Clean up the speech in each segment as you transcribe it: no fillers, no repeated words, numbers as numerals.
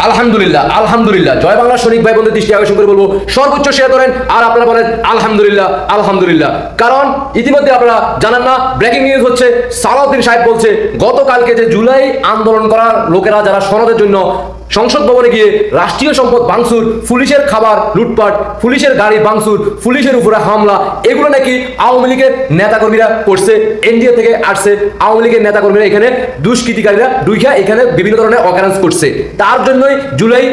আলহামদুলিল্লাহ আলহামদুলিল্লাহ জয় বাংলা সৈনিক ভাই বন্ধু দৃষ্টি আকর্ষণ করে বলবো সর্বোচ্চ শেয়ার করেন আর আপনারা বলেন আলহামদুলিল্লাহ আলহামদুলিল্লাহ। কারণ ইতিমধ্যে আপনারা জানেন না, ব্রেকিং নিউজ হচ্ছে সালাউদ্দিন সাহেব বলছে গতকালকে যে জুলাই আন্দোলন করার লোকেরা যারা সনদের জন্য সংসদ ভবনে গিয়ে রাষ্ট্রীয় সম্পদ ভাঙচুর, পুলিশের খাবার লুটপাট, পুলিশের গাড়ি ভাঙচুর, পুলিশের উপরে হামলা, এগুলো নাকি আওয়ামী লীগের নেতাকর্মীরা করছে। এনডিএ থেকে আসছে আওয়ামী লীগের নেতাকর্মীরা এখানে দুষ্কৃতিকারীরা দুইখা এখানে বিভিন্ন ধরনের অকারেন্স করছে। তার জন্যই জুলাই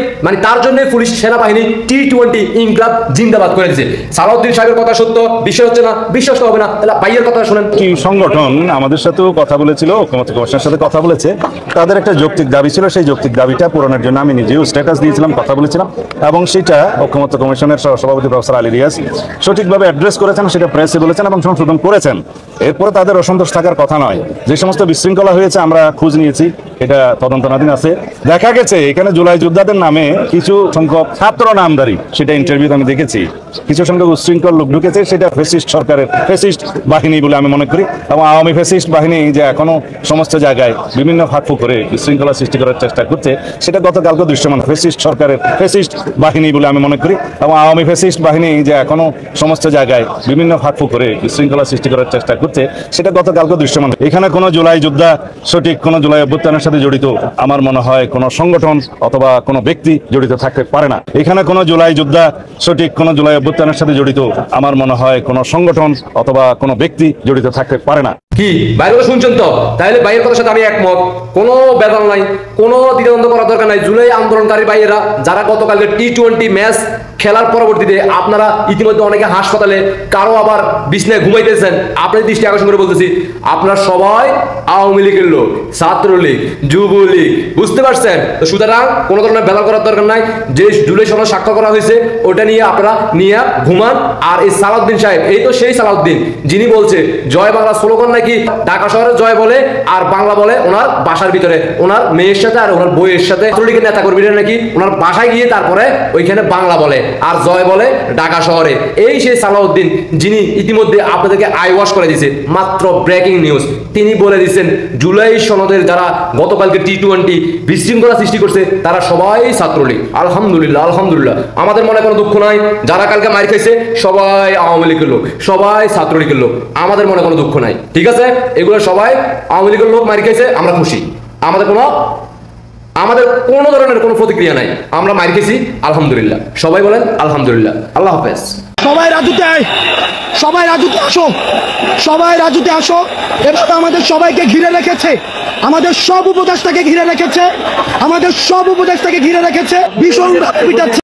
তার জন্যই পুলিশ সেনাবাহিনী T20 ইনকলাব জিন্দাবাদ করে দিয়েছে। সালাউদ্দিন সাহেবের কথা সত্য, বিশ্বাস হচ্ছে না, বিশ্বাস হবে না, তাহলে ভাইয়ের কথা শুনেন। কি সংগঠন আমাদের সাথেও কথা বলেছিল, ঐক্যমত্য কমিশনের সাথে কথা বলেছে, তাদের একটা যৌক্তিক দাবি ছিল, সেই যৌক্তিক দাবিটা পূরণের জন্য আমি নিজেও স্ট্যাটাস দিয়েছিলাম, কথা বলেছিলাম, এবং সেটা ঐক্যমত্য কমিশনের সভাপতি প্রফেসর আলী রিয়াজ সঠিকভাবে অ্যাড্রেস করেছেন, সেটা প্রেসে বলেছেন এবং সংশোধন করেছেন। এরপরে তাদের অসন্তোষ থাকার কথা নয়। যে সমস্ত বিশৃঙ্খলা হয়েছে আমরা খোঁজ নিয়েছি, এটা তদন্তনাধীন আছে। দেখা গেছে এখানে জুলাই যোদ্ধাদের নামে কিছু সংখ্যক ছাত্র নামধারী, সেটা ইন্টারভিউতে আমি দেখেছি, কিছু সংখ্যক উচ্ছৃঙ্খল লোক ঢুকেছে, সেটা ফ্যাসিস্ট সরকারের ফ্যাসিস্ট বাহিনী বলে আমি মনে করি। এবং আওয়ামী ফ্যাসিস্ট বাহিনী যে এখনো সমস্ত জায়গায় বিভিন্ন ফাঁকফুক করে বিশৃঙ্খলা সৃষ্টি করার চেষ্টা করছে, সেটা গতকালকে দৃশ্যমান। ফ্যাসিস্ট সরকারের ফ্যাসিস্ট বাহিনী বলে আমি মনে করি। এবং আওয়ামী ফ্যাসিস্ট বাহিনী যে এখনো সমস্ত জায়গায় বিভিন্ন ফাঁকফুক করে বিশৃঙ্খলা সৃষ্টি করার চেষ্টা করছে, সেটা গতকালকে দৃশ্যমান। এখানে কোনো জুলাই যোদ্ধা, সঠিক কোনো জুলাই অভ্যুত্থানের সাথে জড়িত আমার মনে হয় কোনো সংগঠন অথবা কোনো ব্যক্তি জড়িত থাকতে পারে না। এখানে কোনো জুলাই যোদ্ধা, সঠিক কোনো জুলাই অভ্যুত্থানের সাথে জড়িত আমার মনে হয় কোনো সংগঠন অথবা কোনো ব্যক্তি জড়িত থাকতে পারে না। কি বাইরে শুনছেন তো? তাহলে ভাইয়ের কথার সাথে আমি একমত, কোনো বেদন নাই, কোনো দ্বিধাদ্বন্দ্ব করার দরকার নাই। জুলাই আন্দোলনকারী ভাইয়েরা যারা গতকালকে T20 ম্যাচ খেলার পরবর্তীতে আপনারা ইতিমধ্যে অনেকে হাসপাতালে, কারো আবার বিছনায় ঘুমাইতেছেন, আপনার দৃষ্টি আকর্ষণ করে বলতেছি আপনারা সবাই আওয়ামী লীগের লোক, ছাত্রলীগ, যুবলীগ, বুঝতে পারছেন? তো সুতরাং কোনো ধরনের বেদন করার দরকার নাই। যে জুলাই সনদ স্বাক্ষর করা হয়েছে ওটা নিয়ে আপনারা নিয়ে ঘুমান। আর এই সালাউদ্দিন সাহেব, এই তো সেই সালাউদ্দিন যিনি বলছে জয় বাংলা স্লোগান নাকি ঢাকা শহরে জয় বলে আর বাংলা বলে ওনার বাসার ভিতরে, ওনার মেয়ের সাথে আর ওনার বইয়ের সাথে। ছাত্রলীগের নেতা কর্মীরা নাকি ওনার বাসায় গিয়ে তারপরে ওইখানে বাংলা বলে আর জয় বলে ঢাকা শহরে। এই সেই সালাউদ্দিন যিনি ইতিমধ্যে আপনাদেরকে আইওয়াশ করে দিয়েছে। মাত্র ব্রেকিং নিউজ, তিনি বলে দিয়েছেন জুলাই সনদের যারা গতকালকে T20 বিশৃঙ্খলা সৃষ্টি করছে তারা সবাই ছাত্রলীগ। আলহামদুলিল্লাহ আলহামদুলিল্লাহ, আমাদের মনে কোনো দুঃখ নাই। যারা কালকে মার খাইছে সবাই আওয়ামী লীগের লোক, সবাই ছাত্রলীগের লোক, আমাদের মনে কোনো দুঃখ নাই। ঠিক আছে, এগুলো সবাই আওয়ামী লীগের লোক মার খাইছে, আমরা খুশি, আমাদের কোনো ধরনের কোনো প্রতিক্রিয়া নাই। আমরা মার খেয়েছি আলহামদুলিল্লাহ, সবাই বলেন আলহামদুলিল্লাহ। আল্লাহ হাফেজ। সবাই রাজুতে আয়, সবাই রাজুতে আসো, সবাই রাজুতে আসো। এবার আমাদের সবাইকে ঘিরে রেখেছে, আমাদের সব উপদেষ্টাকে ঘিরে রেখেছে, আমাদের সব উপদেষ্টাকে ঘিরে রেখেছে, ভীষণ পিটাচ্ছে।